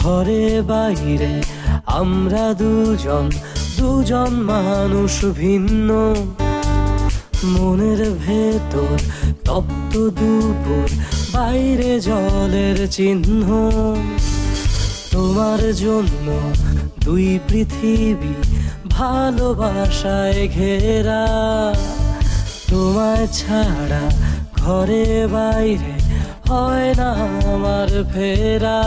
ঘরে বাইরে আমরা দুজন মানুষ ভিন্ন, মনের ভেতর তপ্ত দুপুর, বাইরে জলের চিহ্ন। তোমার জন্য দুই পৃথিবী ভালোবাসায় ঘেরা, তোমায় ছাড়া ঘরে বাইরে হয় না আমার ফেরা।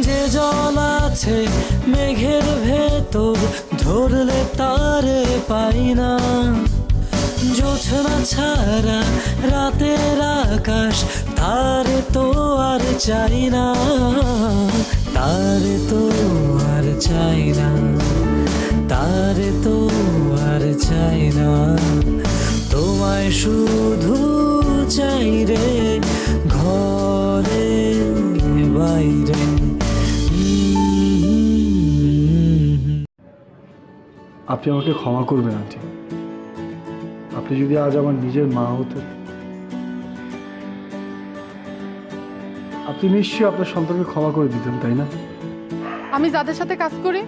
যে জল আছে মেঘের ভেতর ধরলে তারে পাই না, জোছনা ছাড়া রাতের আকাশ তারে তো আর চাই না, তারে তো আর চাই না, তারে তো আর চাই না। তোমায় শুধু চাই রে ঘরে বাইরে। আপনি আমাকে ক্ষমা করবেন আন্টি। আপনি যদি আজ আমার নিজের মা হতেন, আপনি নিশ্চয়ই আপনার সন্তানকে ক্ষমা করে দিতেন, তাই না? আমি যাদের সাথে কাজ করি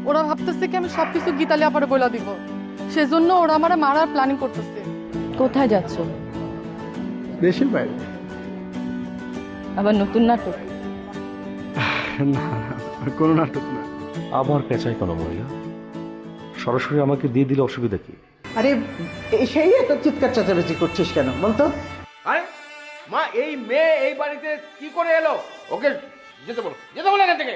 ওরা ভাবতেছে কি আমি সবকিছু গীতালি আপারে বলে দিব, সেজন্য ওরা আমারে মারার প্ল্যানিং করতেছে। কোথায় যাচ্ছ? দেশের বাইরে। আবার নতুন নাটক? না, কোনো নাটক না। আবার পেঁচাই কোনো মহিলা? সরাসরি আমাকে দিয়ে দিলে অসুবিধা কি? আরে সেই এত চিৎকার চেঁচামেচি করছিস কেন বলতো? আরে মা, এই মেয়ে এই বাড়িতে কি করে এলো? ওকে যেতে বলো এখান থেকে।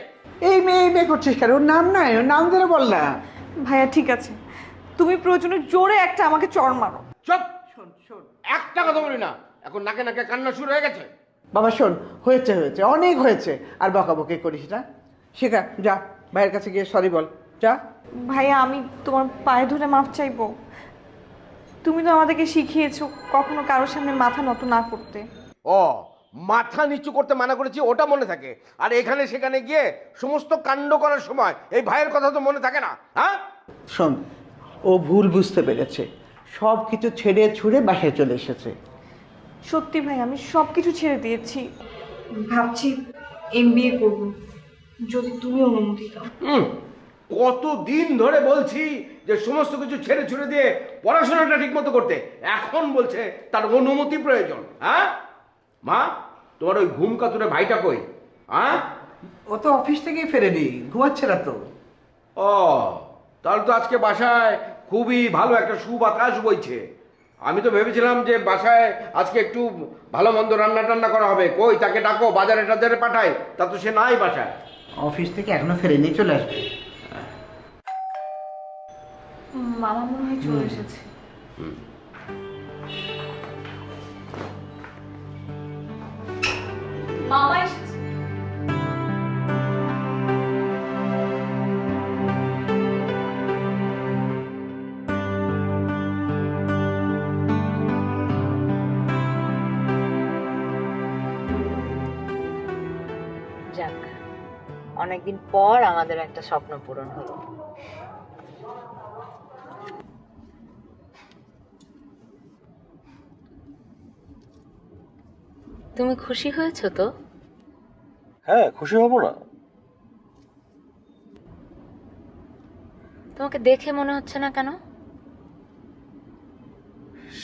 এই মেয়ে করছিস কেন? ওর নাম নাই, ওর নাম ধরে বল না। ভাইয়া ঠিক আছে, তুমি প্রয়োজনে জোরে একটা আমাকে চড় মারো। চুপ, শোন শোন, একটা কথা বলি না, এখন নাকে নাকে কান্না শুরু হয়ে গেছে। বাবা শোন, হয়েছে অনেক হয়েছে, আর বকাবকি করিস না। শেখা, যা ভাইয়ের কাছে গিয়ে সরি বল, যা। ভাইয়া আমি তোমার পায়ে ধরে মাফ চাইবো। তুমি তো আমাদেরকে শিখিয়েছো কখনো কারোর সামনে মাথা নত না করতে। ও, মাথা নিচু করতে মানা করেছি ওটা মনে থাকে, আর এখানে সেখানে গিয়ে সমস্ত কাণ্ড করার সময় এই ভাইয়ের কথা তো মনে থাকে না? হ্যাঁ শোন, ও ভুল বুঝতে পেরেছে, সব কিছু ছেড়ে ছুড়ে বাসায় চলে এসেছে। সত্যি ভাই, আমি সব কিছু ছেড়ে দিয়েছি, ভাবছি এমবিএ করব যদি তুমি অনুমতি দাও। কতদিন ধরে বলছি যে সমস্ত কিছু ছেড়ে ছুড়ে দিয়ে পড়াশোনাটা ঠিক মতো করতে, এখন বলছে তার অনুমতি প্রয়োজন। হ্যাঁ মা, তোমার ওই ঘুম কাতুরে ভাইটা কই? হ্যাঁ, ও তো অফিস থেকেই ফেরেনি, ঘুমাচ্ছে না তো। ও, তাহলে তো আজকে বাসায় খুবই ভালো একটা সুবাতাস বইছে। আমি তো ভেবেছিলাম যে বাসায় আজকে একটু ভালো মন্দ রান্না টান্না করা হবে। কই, তাকে ডাকো, বাজারে টাজারে পাঠাই, তা তো সে নাই বাসায়। অফিস থেকে এখনো ফেরেনি, চলে আসবে। মামা মনে হয় চলে এসেছে। মামা এসেছে। যাক, অনেকদিন পর আমাদের একটা স্বপ্ন পূরণ হলো। তুমি খুশি হয়েছো তো? হ্যাঁ, খুশি হব না? তোমাকে দেখে মনে হচ্ছে না কেন?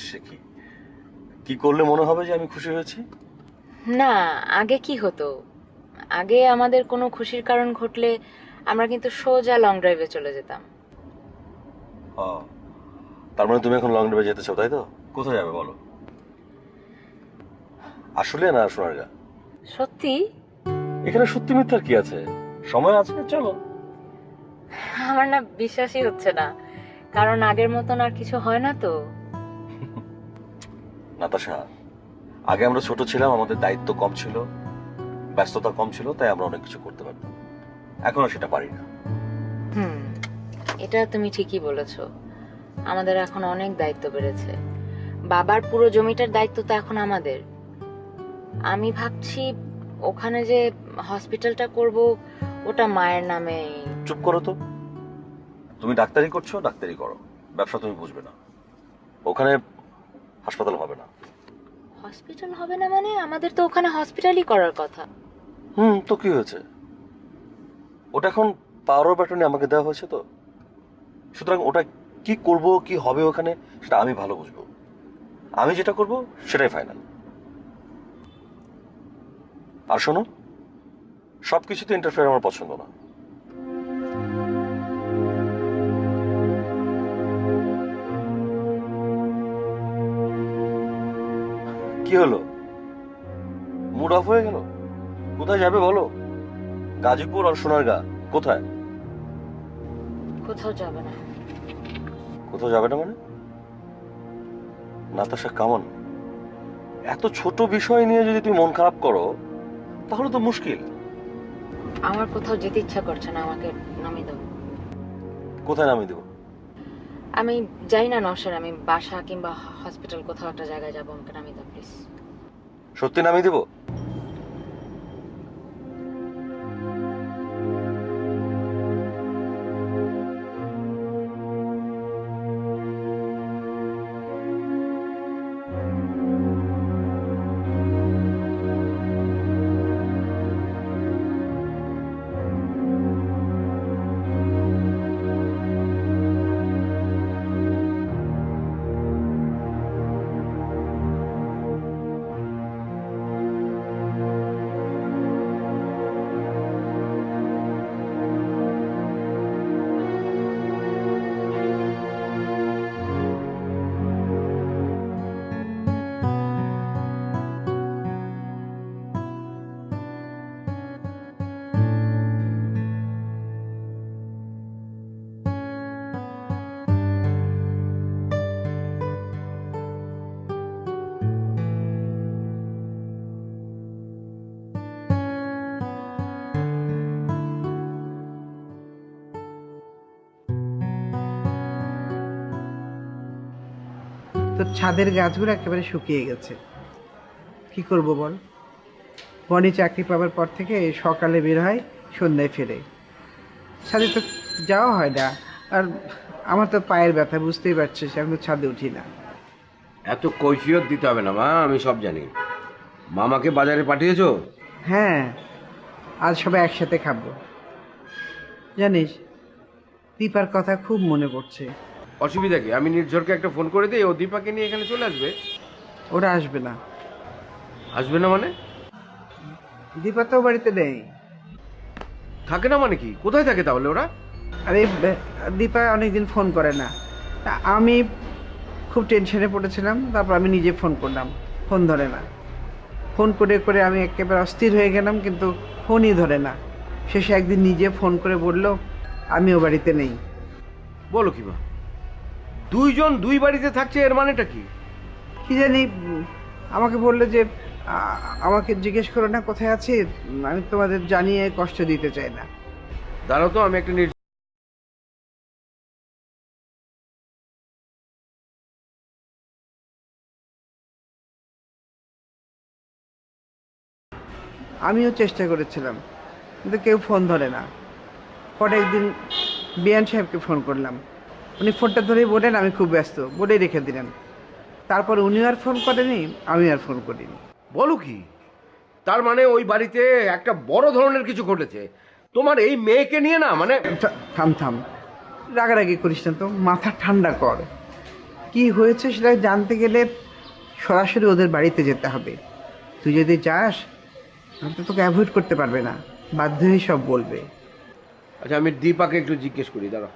সে কি করলে মনে হবে যে আমি খুশি হয়েছি? না, আগে কি হতো, আগে আমাদের কোনো খুশির কারণ ঘটলে আমরা কিন্তু সোজা লং ড্রাইভে চলে যেতাম। ও, তার মানে তুমি এখন লং ড্রাইভে যেতে চাও, তাই তো? কোথায় যাবে বলো? আসলে না সোনারগা? সত্যি? এখানে সত্যি মিথ্যার কি আছে? সময় আছে, চলো। আমার না বিশ্বাসই হচ্ছে না, কারণ আগের মতন আর কিছু হয় না তো। নাতাশা, আগে আমরা ছোট ছিলাম, আমাদের দায়িত্ব কম ছিল, ব্যস্ততা কম ছিল, তাই আমরা অনেক কিছু করতে পারতাম। এখন আর সেটা পারি না। এটা তুমি ঠিকই বলেছো, আমাদের এখন অনেক দায়িত্ব বেড়েছে। বাবার পুরো জমিটার দায়িত্ব তো এখন আমাদের। আমি ভাবছি ওখানে যে হসপিটালটা করব ওটা মায়ের নামে। চুপ করো তো, তুমি ডাক্তারি করছো, ডাক্তারি করো, ব্যবসা তুমি বুঝবে না। ওখানে হাসপাতাল হবে না। হসপিটাল হবে না মানে? আমাদের তো ওখানে হসপিটালই করার কথা। তো কি হয়েছে? ওটা এখন পাওয়ার অফ অ্যাটর্নি আমাকে দেওয়া হয়েছে তো, সুতরাং ওটা কি করব কি হবে ওখানে সেটা আমি ভালো বুঝবো। আমি যেটা করব সেটাই ফাইনাল। আর শোনো, সবকিছুতে ইন্টারফেয়ার আমার পছন্দ না। কি হলো, মুড অফ হয়ে গেল? কোথায় যাবে বলো? গাজীপুর আর সোনারগাঁ, কোথায়? কোথাও যাবে না। কোথাও যাবে না মানে? নাতাশা কামন, এত ছোট বিষয় নিয়ে যদি তুমি মন খারাপ করো তাহলে তো মুশকিল। আমার কোথাও যেতে ইচ্ছা করছে না, আমাকে নামিয়ে দাও। কোথায় নামিয়ে দেবো? আমি যাই না নওশাদ, আমি বাসা কিংবা হসপিটাল কোথাও একটা জায়গায় যাবো, আমাকে নামিয়ে দাও প্লিজ। সত্যি নামিয়ে দেবো? তো ছাদের গাছগুলো একেবারে শুকিয়ে গেছে, কি করব বল। বনি চাকরি পাওয়ার পর থেকে সকালে বের হয়, সন্ধ্যায় ফেরে। ছাদে তো যাওয়া হয় না। আর আমার তো পায়ের ব্যথা, বুঝতেই পারছিস, আমি তো ছাদে উঠি না। এত কৈফিয়ত দিতে হবে না মা, আমি সব জানি। মামাকে বাজারে পাঠিয়েছো? হ্যাঁ, আজ সবাই একসাথে খাবো। জানিস, দীপার কথা খুব মনে পড়ছে। অসুবিধা কি? আমি নির্ঝরকে একটা ফোন করে দিই, ও দীপাকে নিয়ে এখানে চলে আসবে। ওরা আসবে না। আসবে না মানে? দীপা তো বাড়িতে নেই। থাকে না মানে কি? কোথায় থাকে তাহলে ওরা? আরে দীপা অনেকদিন ফোন করে না। তা আমি খুব টেনশনে পড়েছিলাম, তারপর আমি নিজে ফোন করলাম, ফোন ধরে না। ফোন করে করে আমি একেবারে অস্থির হয়ে গেলাম, কিন্তু ফোনই ধরে না। শেষে একদিন নিজে ফোন করে বলল আমিও বাড়িতে নেই। বলো কি মা, দুইজন দুই বাড়িতে থাকছে, এর মানেটা কি? কি জানি, আমাকে বললো যে আমাকে জিজ্ঞেস করো না কোথায় আছি, আমি তোমাদের জানিয়ে কষ্ট দিতে চাই না। দাঁড়াও তো, আমি একটা আমিও চেষ্টা করেছিলাম, কিন্তু কেউ ফোন ধরে না। পরে একদিন বিয়ান সাহেবকে ফোন করলাম, উনি ফোনটা ধরেই বললেন আমি খুব ব্যস্ত, বলেই রেখে দিলেন। তারপর উনিও আর ফোন করেনি, আমি আর ফোন করিনি। বলো কি? তার মানে ওই বাড়িতে একটা বড় ধরনের কিছু ঘটেছে তোমার এই মেয়েকে নিয়ে, না মানে? থাম থাম, রাগারাগি করিস না তো, মাথা ঠান্ডা কর। কি হয়েছে সেটা জানতে গেলে সরাসরি ওদের বাড়িতে যেতে হবে। তুই যদি যাস তাহলে তো তোকে অ্যাভয়েড করতে পারবে না, বাধ্য হয়ে সব বলবে। আচ্ছা, আমি দীপাকে একটু জিজ্ঞেস করি, দাঁড়াও।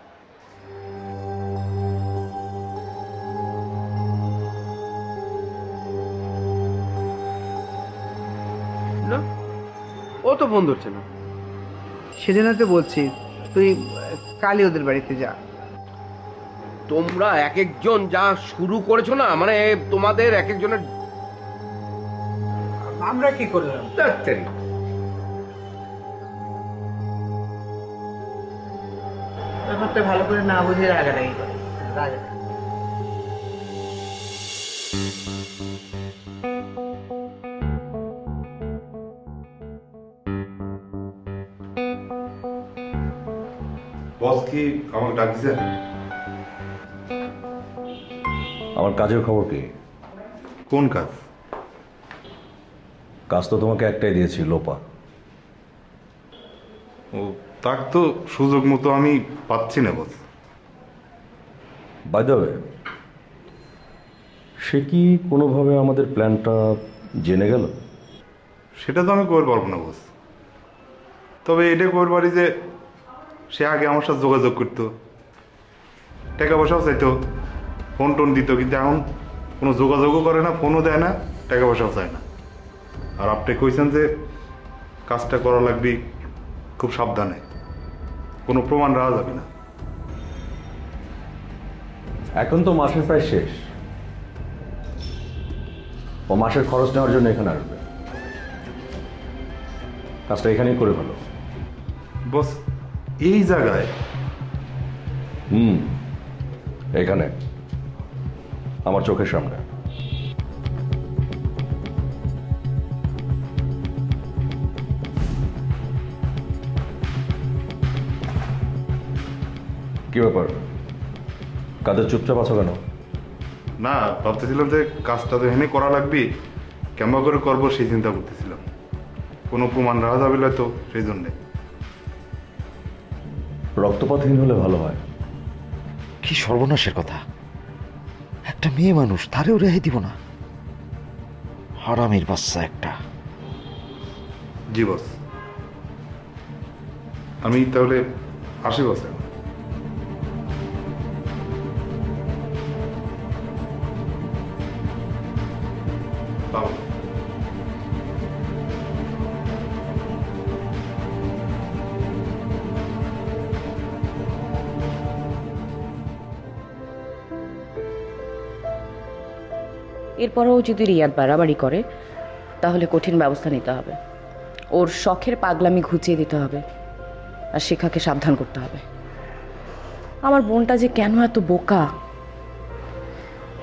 না, ও তো ফোন ধরছে না। সেজন্য তো বলছি তুই কালই ওদের বাড়িতে যা। তোমরা এক একজন যা শুরু করেছো না, মানে তোমাদের এক একজনের। আমরা কি করলাম? ডাক্তারি ব্যাপারটা ভালো করে না বুঝে রাগারাগি করে। বস কি আমাকে ডাক দিছে? আমার কাজের খবর কি? কোন কাজ? কাজ তো তোমাকে একটাই দিয়েছি, লোপা। ও, তাক তো সুযোগ মতো আমি পাচ্ছি না বস। বাই দ্য ওয়ে, সে কি কোনোভাবে আমাদের প্ল্যানটা জেনে গেল? সেটা তো আমি করতে পারবো না বস, তবে এটা করতে পারি যে সে আগে আমার সাথে যোগাযোগ করতো, টাকা পয়সাও চাইতো, ফোন টোন দিত, কিন্তু এখন কোনো যোগাযোগও করে না, ফোনও দেয় না, টাকা পয়সাও চায় না। আর আপনি কইছেন যে কাজটা করা লাগবে খুব সাবধানে, কোনো প্রমাণ রাখা যাবে না। এখন তো মাসের প্রায় শেষ, ও মাসের খরচ নেওয়ার জন্য এখানে আসবে। কাজটা এখানেই করে ভালো। বস এই জায়গায়? এখানে আমার চোখের সামনে। কি ব্যাপার, কাদের চুপচাপ আছো কেন? না, ভাবতেছিলাম যে কাজটা তো এখানে করা লাগবে, কেমন করে করবো সেই চিন্তা করতেছিলাম। কোনো প্রমাণ রাখা যাবে না তো, সেই জন্যে। রক্তপাতহীন হলে ভালো হয়। কি সর্বনাশের কথা! একটা মেয়ে মানুষ, তারেও রেহাই দিব না? হারামির বাচ্চা একটা। জি বস, আমি তাহলে আসি বস। এখন এরপরেও যদি রিয়াদ বাড়াবাড়ি করে তাহলে কঠিন ব্যবস্থা নিতে হবে। ওর শখের পাগলামি ঘুচিয়ে দিতে হবে, আর শিখাকে সাবধান করতে হবে। আমার বোনটা যে কেন এত বোকা,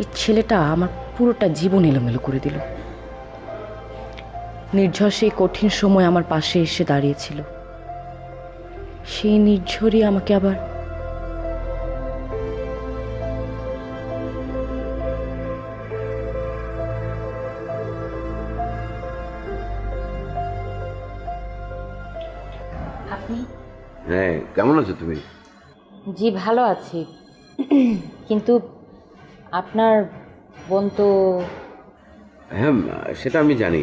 এই ছেলেটা আমার পুরোটা জীবন এলোমেলো করে দিল। নির্ঝর সেই কঠিন সময় আমার পাশে এসে দাঁড়িয়েছিল, সেই নির্ঝরই আমাকে আবার আপনি? হ্যাঁ, কেমন আছো তুমি? জি ভালো আছি, কিন্তু আপনার বোন তো... হ্যাঁ, সেটা আমি জানি।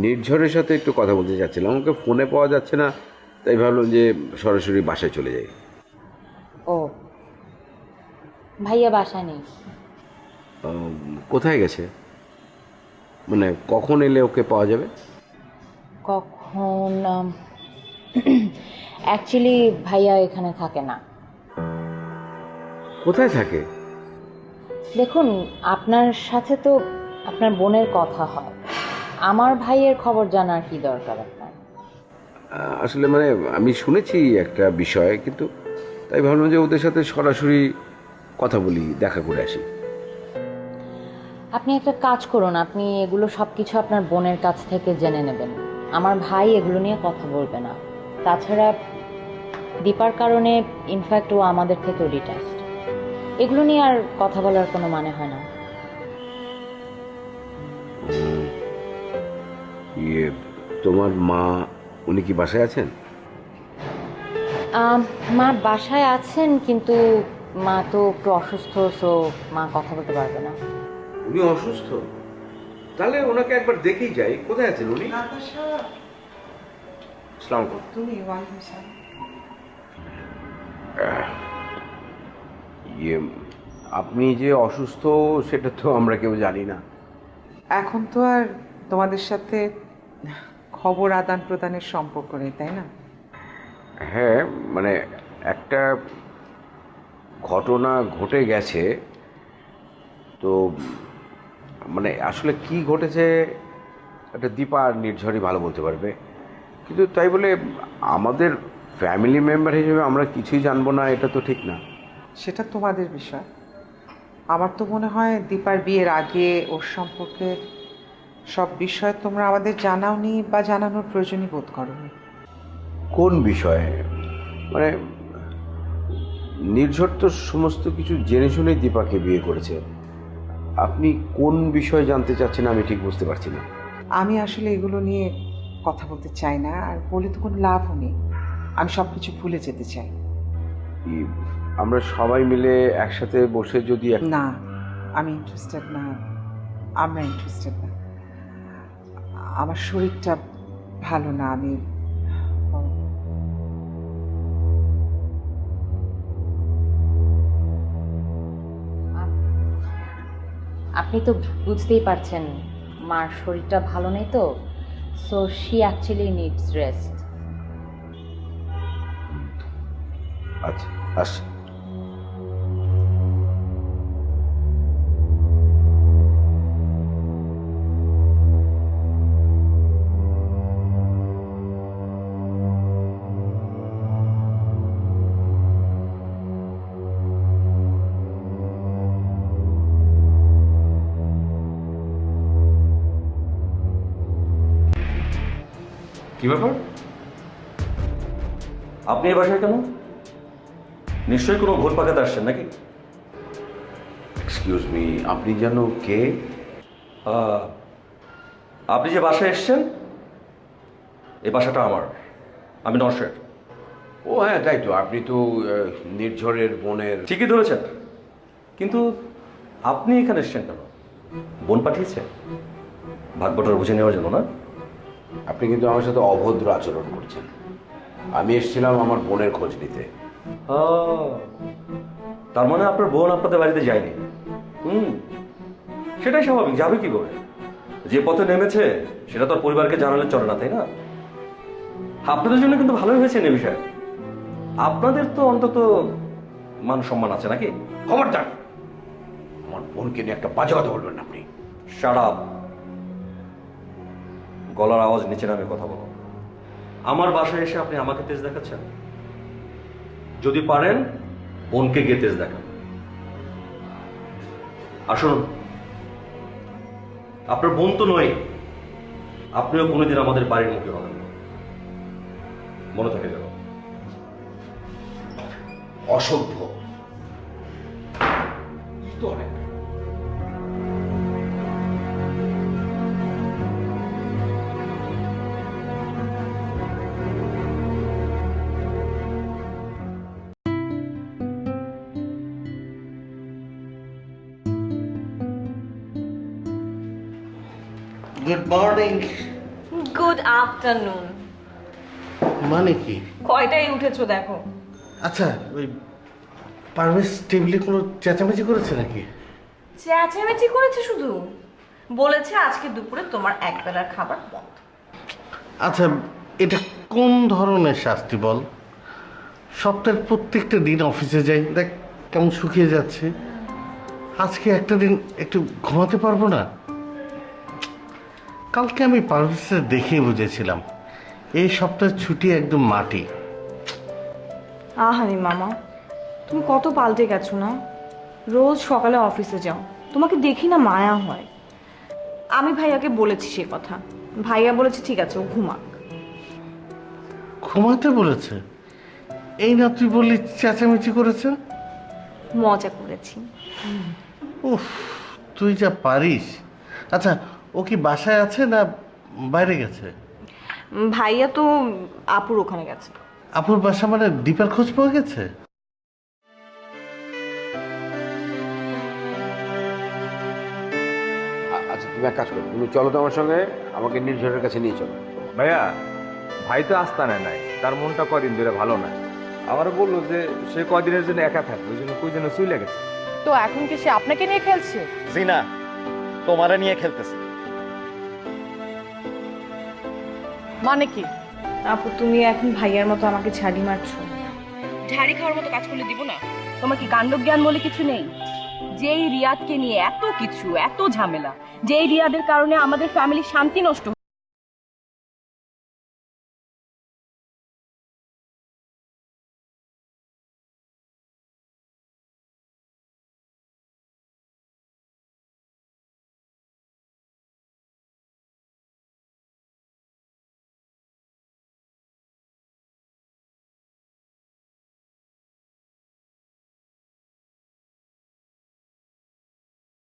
নির্ঝরের সাথে একটু কথা বলতে চাচ্ছিলাম, আমাকে ফোনে পাওয়া যাচ্ছে না, তাই ভাবলাম যে সরাসরি বাসায় চলে যাই। ও, ভাইয়া বাসায় নেই। কোথায় গেছে? মানে কখন এলে ওকে পাওয়া যাবে? কখন? অ্যাকচুয়ালি ভাইয়া এখানে থাকে না। কোথায় থাকে? দেখুন, আপনার সাথে তো আপনার বোনের কথা হয়, আমার ভাইয়ের খবর জানার কি দরকার আপনার? আসলে মানে আমি শুনেছি একটা বিষয়, কিন্তু তাই ভাবলাম যে ওদের সাথে সরাসরি কথা বলি, দেখা করে আসি। আপনি একটা কাজ করুন, আপনি এগুলো সব কিছু আপনার বোনের কাছ থেকে জেনে নেবেন। আমার ভাই এগুলো নিয়ে কথা বলবে না। তাছাড়া দীপার কারণে ইনফ্যাক্ট ও আমাদের থেকেও ডিট্যাচড। এগুলো নিয়ে আর কথা বলার কোনো মানে হয় না। তোমার মা, উনি কি বাসায় আছেন? মা বাসায় আছেন, কিন্তু মা তো একটু অসুস্থ, সো মা কথা বলতে পারবে না। উনি অসুস্থ? তাহলে ওনাকে একবার দেখেই যাই। কোথায় আছেন উনি? আসসালামু আলাইকুম। আপনি যে অসুস্থ সেটা তো আমরা কেউ জানি না। এখন তো আর তোমাদের সাথে খবর আদান প্রদানের সম্পর্ক নেই, তাই না? হ্যাঁ, মানে একটা ঘটনা ঘটে গেছে তো, মানে আসলে কি ঘটেছে একটা দীপা আর নির্ঝরই ভালো বলতে পারবে, কিন্তু তাই বলে আমাদের ফ্যামিলি মেম্বার হিসেবে আমরা কিছুই জানবো না, এটা তো ঠিক না। সেটা তোমাদের বিষয়। আমার তো মনে হয় দীপার বিয়ের আগে ওর সম্পর্কে সব বিষয় তোমরা আমাদের জানাওনি বা জানানোর প্রয়োজনই বোধ করোনি। কোন বিষয়ে? মানে নির্ঝর তো সমস্ত কিছু জেনে শুনেই দীপাকে বিয়ে করেছে। আপনি কোন বিষয় জানতে চাচ্ছেন আমি ঠিক বুঝতে পারছি না। আমি আসলে এগুলো নিয়ে কথা বলতে চাই না, আর বলে তো কোনো লাভও নেই। আমি সব কিছু ভুলে যেতে চাই। আমরা সবাই মিলে একসাথে বসে যদি না, আমি ইন্টারেস্টেড না, আমরা ইন্টারেস্টেড না। আমার শরীরটা ভালো না। আমি আপনি তো বুঝতেই পারছেন মার শরীরটা ভালো নেই তো, so she actually needs rest. আচ্ছা আসি। কি ব্যাপার, আপনি এই বাসায় কেন? নিশ্চয়ই কোনো ভোট পাকাতে আসছেন নাকি? এক্সকিউজ মি, আপনি যেন কে? আপনি যে বাসায় এসছেন, এই বাসাটা আমার, আমি নরশের। ও হ্যাঁ, তাই তো, আপনি তো নির্ঝরের বোনের। ঠিকই ধরেছেন, কিন্তু আপনি এখানে এসছেন কেন? বোন পাঠিয়েছে ভাগবটার বুঝে নেওয়ার জন্য না? আপনি কিন্তু আমার সাথে অভদ্র আচরণ করছেন। আমি এসেছিলাম আমার বোনের খোঁজ নিতে। তার মানে আপনার বোন আপনাদের বাড়িতে যায়নি? সেটাই স্বাভাবিক, যাবে কি করে? যে পথে নেমেছে সেটা তো আর পরিবারকে জানালে চলে না, তাই না? আপনাদের জন্য কিন্তু ভালোই হয়েছে এই বিষয়ে। আপনাদের তো অন্তত মান সম্মান আছে নাকি? খবরদার, আমার বোনকে নিয়ে একটা বাজে কথা বলবেন না আপনি। Shut up. গলার আওয়াজ নিচে নামে কথা বলো। আমার বাসায় এসে আপনি আমাকে তেজ দেখাচ্ছেন? যদি পারেন বোনকে গিয়ে তেজ দেখান। আসুন, আপনার বোন তো নয়, আপনিও কোনোদিন আমাদের বাড়ির মুখে হবেন না, মনে থাকে যেন। অসভ্য। Good morning. Good afternoon. মানে কি? কয়টায় উঠেছো দেখো? আচ্ছা, ওই পারভেজ টেবিলে কোনো চেঁচামেচি করেছে নাকি? চেঁচামেচি করেছে শুধু, বলেছে আজকে দুপুরে তোমার একবেলার খাবার বন্ধ। আচ্ছা, এটা কোন ধরনের শাস্তি বল? সপ্তাহের প্রত্যেকটা দিন অফিসে যাই, দেখ কেমন শুকিয়ে যাচ্ছে। আজকে একটা দিন একটু ঘুমাতে পারবো না? কালকে আমি পারভেজকে দেখেই বুঝেছিলাম এই সপ্তাহের ছুটি একদম মাটি। আহারে মামা, তুমি কত পাল্টে গেছো না। রোজ সকালে অফিসে যাও, তোমাকে দেখি না মায়া হয়। আমি ভাইয়াকে বলেছি সে কথা, ভাইয়া বলেছে ঠিক আছে ও ঘুমাক। ঘুমাতে বলেছে? এই না তুই বললি চেঁচামেচি করেছে। মজা করেছি। উফ, তুই যা পারিস। আচ্ছা, ও কি বাসায় আছে না বাইরে গেছে? ভাইয়া তো আপুর ওখানে গেছে। আপুর বাসা মানে দীপার খোঁজ পাওয়া গেছে? আচ্ছা, তুমি এক কাজ করো, তুমি চলো তো আমার সঙ্গে, আমাকে নির্ঝরের কাছে নিয়ে চলো। ভাইয়া, ভাই তো আস্তানায় নাই, তার মনটা কদিন ধরে ভালো নাই। আমার বললো যে সে কদিনের জন্য একা থাকবে, ওই জন্য কই যেন চলে গেছে। তো এখন কি সে আপনাকে নিয়ে খেলছে? জি না, তোমারে নিয়ে খেলতেছে। মানে কি? আপু তুমি এখন ভাইয়ার মতো আমাকে ছাড়ি মারছো। ঝাড়ি খাওয়ার মতো কাজ করলে দিব না? তোমার কি কাণ্ডজ্ঞান বলে কিছু নেই? যেই রিয়াদকে নিয়ে এত কিছু, এত ঝামেলা, যেই রিয়াদের কারণে আমাদের ফ্যামিলির শান্তি নষ্ট